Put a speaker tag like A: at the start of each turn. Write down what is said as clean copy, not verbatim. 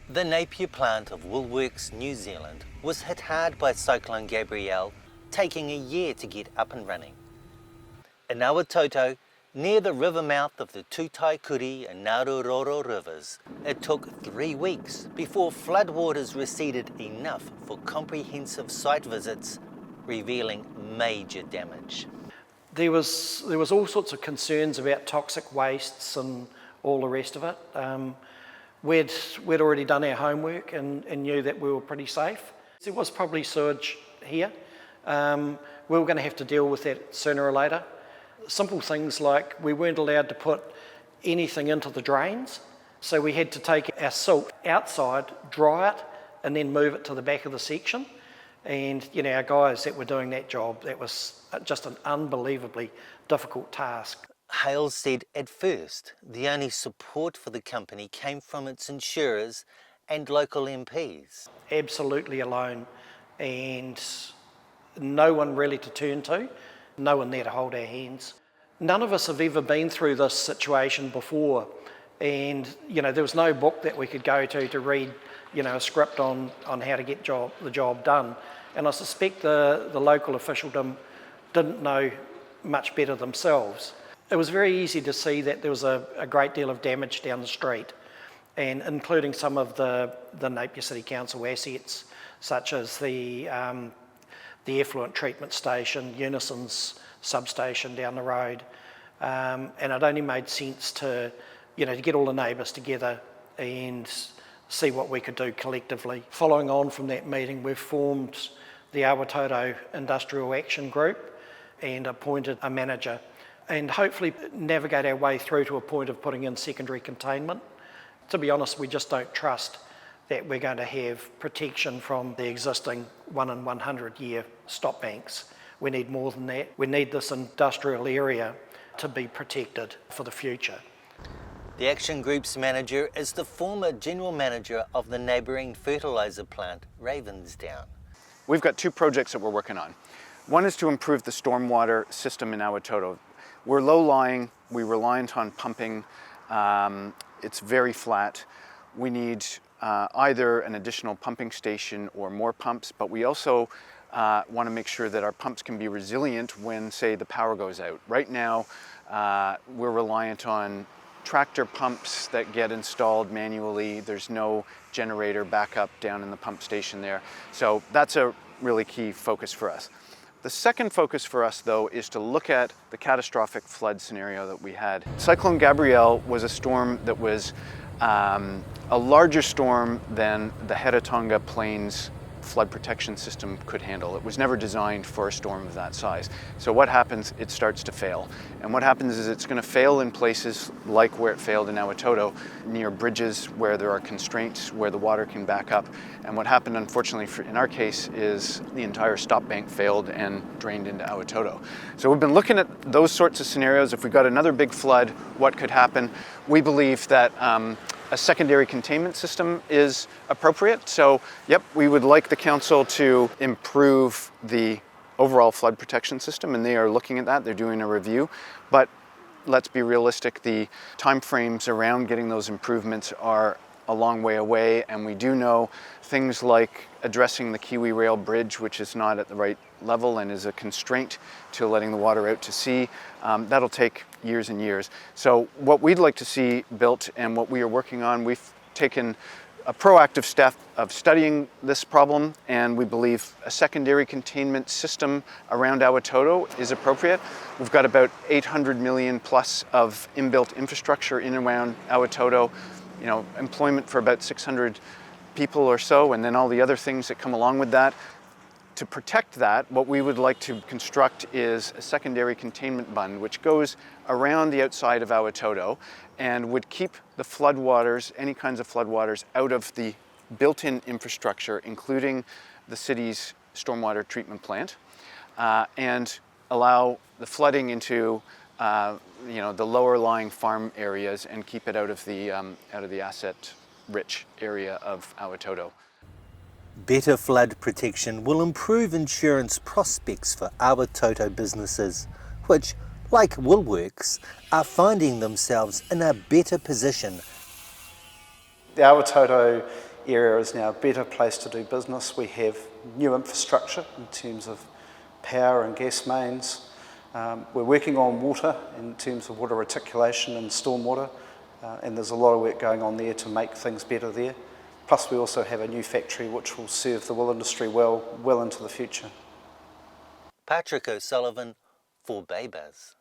A: The Napier plant of Woolworks New Zealand was hit hard by Cyclone Gabrielle, taking a year to get up and running. In Awatoto, near the river mouth of the Tutaikuri and Naruroro rivers, it took 3 weeks before floodwaters receded enough for comprehensive site visits, revealing major damage.
B: There was all sorts of concerns about toxic wastes and all the rest of it. We'd already done our homework and knew that we were pretty safe. There was probably sewage here. We were going to have to deal with that sooner or later. Simple things like we weren't allowed to put anything into the drains, so we had to take our silt outside, dry it, and then move it to the back of the section. And our guys that were doing that job, that was just an unbelievably difficult task.
A: Hale said at first the only support for the company came from its insurers and local MPs.
B: Absolutely alone, and no one really to turn to, no one there to hold our hands. None of us have ever been through this situation before, and there was no book that we could go to read a script on how to get the job done. And I suspect the local officialdom didn't know much better themselves. It was very easy to see that there was a great deal of damage down the street, and including some of the Napier City Council assets, such as the effluent treatment station, Unison's substation down the road. And it only made sense to get all the neighbours together and see what we could do collectively. Following on from that meeting, we've formed the Awatoto Industrial Action Group and appointed a manager, and hopefully navigate our way through to a point of putting in secondary containment. To be honest, we just don't trust that we're going to have protection from the existing 1 in 100 year stop banks. We need more than that. We need this industrial area to be protected for the future.
A: The Action Group's manager is the former general manager of the neighbouring fertiliser plant, Ravensdown.
C: We've got 2 projects that we're working on. One is to improve the stormwater system in Awatoto. We're low-lying, we're reliant on pumping, it's very flat. We need either an additional pumping station or more pumps, but we also want to make sure that our pumps can be resilient when, say, the power goes out. Right now, we're reliant on tractor pumps that get installed manually. There's no generator backup down in the pump station there. So that's a really key focus for us. The second focus for us, though, is to look at the catastrophic flood scenario that we had. Cyclone Gabrielle was a storm that was a larger storm than the Heretatonga Plains flood protection system could handle. It was never designed for a storm of that size. So what happens? It starts to fail. And what happens is it's going to fail in places like where it failed in Awatoto, near bridges where there are constraints, where the water can back up. And what happened, unfortunately, in our case, is the entire stop bank failed and drained into Awatoto. So we've been looking at those sorts of scenarios. If we got another big flood, what could happen? We believe that a secondary containment system is appropriate. So, yep, we would like the council to improve the overall flood protection system, and they are looking at that. They're doing a review. But let's be realistic, the timeframes around getting those improvements are a long way away, and we do know things like addressing the Kiwi Rail Bridge, which is not at the right level and is a constraint to letting the water out to sea. That'll take years and years. So what we'd like to see built and what we are working on, we've taken a proactive step of studying this problem, and we believe a secondary containment system around Awatoto is appropriate. We've got about 800 million plus of inbuilt infrastructure in and around Awatoto, employment for about 600 people or so, and then all the other things that come along with that. To protect that, what we would like to construct is a secondary containment bund, which goes around the outside of Awatoto and would keep the floodwaters, any kinds of floodwaters, out of the built-in infrastructure, including the city's stormwater treatment plant, and allow the flooding into the lower-lying farm areas and keep it out of the asset-rich area of Awatoto.
A: Better flood protection will improve insurance prospects for Awatoto businesses, which, like Woolworks, are finding themselves in a better position.
D: The Awatoto area is now a better place to do business. We have new infrastructure in terms of power and gas mains. We're working on water in terms of water reticulation and stormwater, and there's a lot of work going on there to make things better there. Plus we also have a new factory which will serve the wool industry well into the future.
A: Patrick O'Sullivan for Baybuzz.